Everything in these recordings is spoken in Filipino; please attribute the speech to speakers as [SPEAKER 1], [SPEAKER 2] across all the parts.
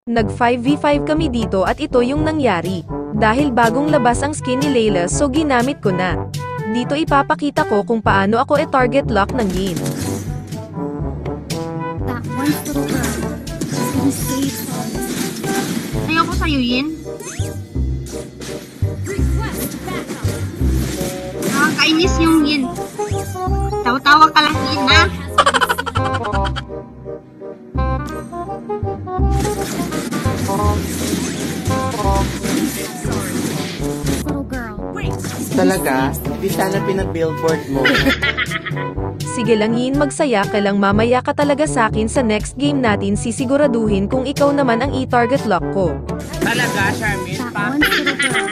[SPEAKER 1] Nag 5v5 kami dito at ito yung nangyari. Dahil bagong labas ang skin ni Layla so ginamit ko na. Dito ipapakita ko kung paano ako target lock ng game.
[SPEAKER 2] That one little girl is gonna save us.
[SPEAKER 3] Ayoko sa'yo, Yin. Nakakainis yung Yin. Tawa-tawa ka lang, Yin, ha?
[SPEAKER 2] Little girl.
[SPEAKER 4] Talaga? Hindi sana pinag-billboard mo.
[SPEAKER 1] Sige lang Yin, magsaya ka lang, mamaya ka talaga sakin sa next game natin sisiguraduhin kung ikaw naman ang i-target lock ko.
[SPEAKER 4] Talaga, Charmin?
[SPEAKER 2] That one little girl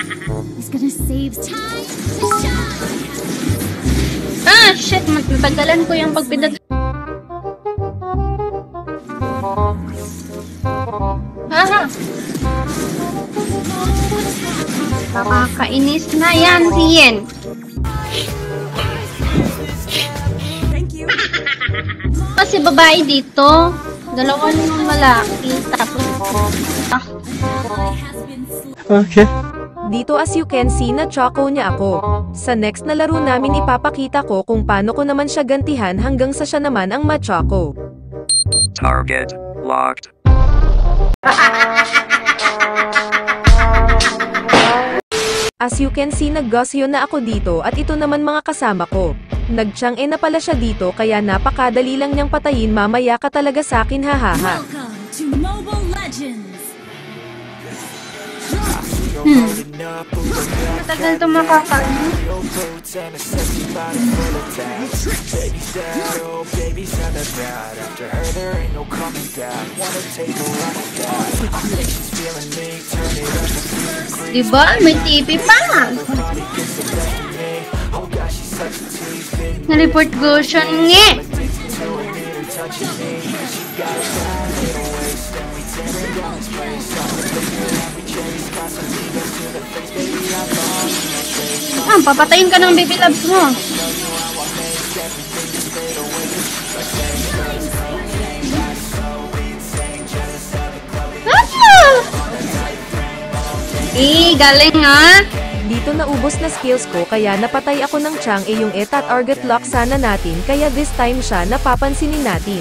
[SPEAKER 2] is gonna save time to shine.
[SPEAKER 3] Ah, shit! Matagalan ko yung pagpindat. Haha! Nakakainis na yan, si Yin. Kasi babae dito. Dalawa naman malaki. Tapos,
[SPEAKER 4] Okay.
[SPEAKER 1] Dito as you can see na choco niya ako. Sa next na laro namin ipapakita ko kung paano ko naman siya gantihan hanggang sa siya naman ang ma-choco.
[SPEAKER 5] Target locked.
[SPEAKER 1] As you can see nag-gosyo na ako dito at ito naman mga kasama ko. Nag-chang na pala siya dito kaya napakadali lang niyang patayin, mamaya ka talaga sakin, hahaha.
[SPEAKER 2] Welcome to Mobile Legends.
[SPEAKER 3] matagal ito makakain. Diba? May TV pa! Na-report ko siya nga! Papatayin ka ng baby loves mo. Galing ha?
[SPEAKER 1] Dito naubos na skills ko kaya napatay ako ng Chang yung etat target lock sana natin kaya this time siya napapansinin natin.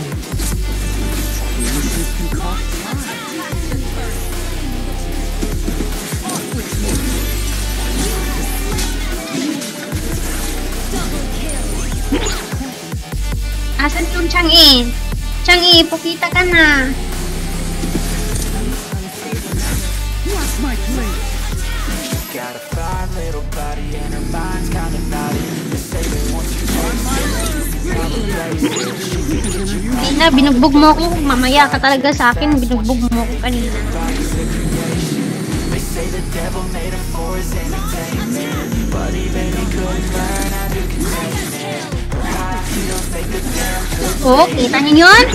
[SPEAKER 3] Asan yung Chang-i? Chang-i, pukita ka na. Hindi na, binugbog mo ako. Mamaya ka talaga sa akin. Binugbog mo ako kanina. Oh, kita niyo yun?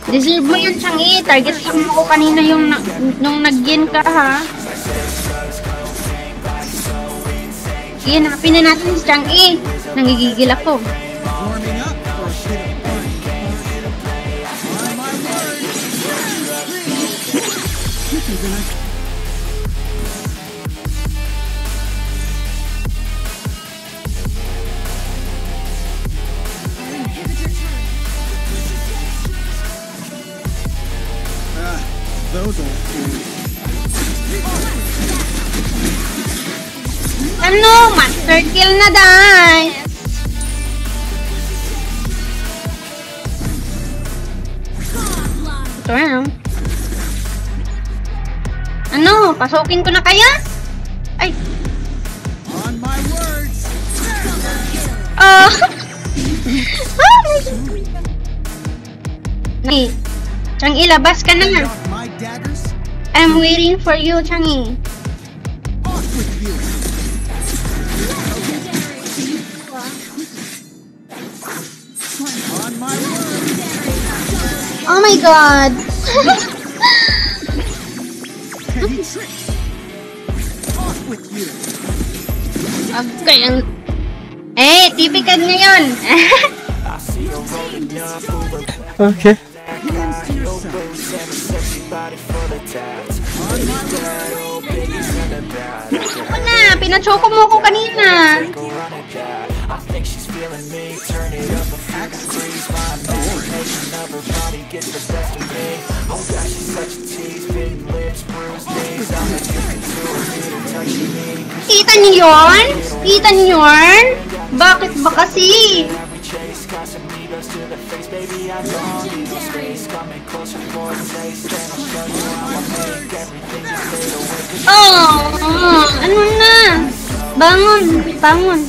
[SPEAKER 3] Deserve mo yun, Chang-i. Target lang mo ko kanina yung nung nag-gain ka, ha? Sige, hanapin na natin si Chang-i. Nangigigil ako. Ano? Master kill na dahil! Ito na. Ano? Pasukin ko na kaya? Ay! Oh! Hey, Chang-i, labas ka na. I'm waiting for you, Chang-i. Oh my god! Okay, tipikad ngayon.
[SPEAKER 4] Okay.
[SPEAKER 3] Ako na, pinachoko mo ko kanina. Kita niyo yun? Kita niyo yun? Bakit ba kasi? Oh, ano na? Bangon, bangon.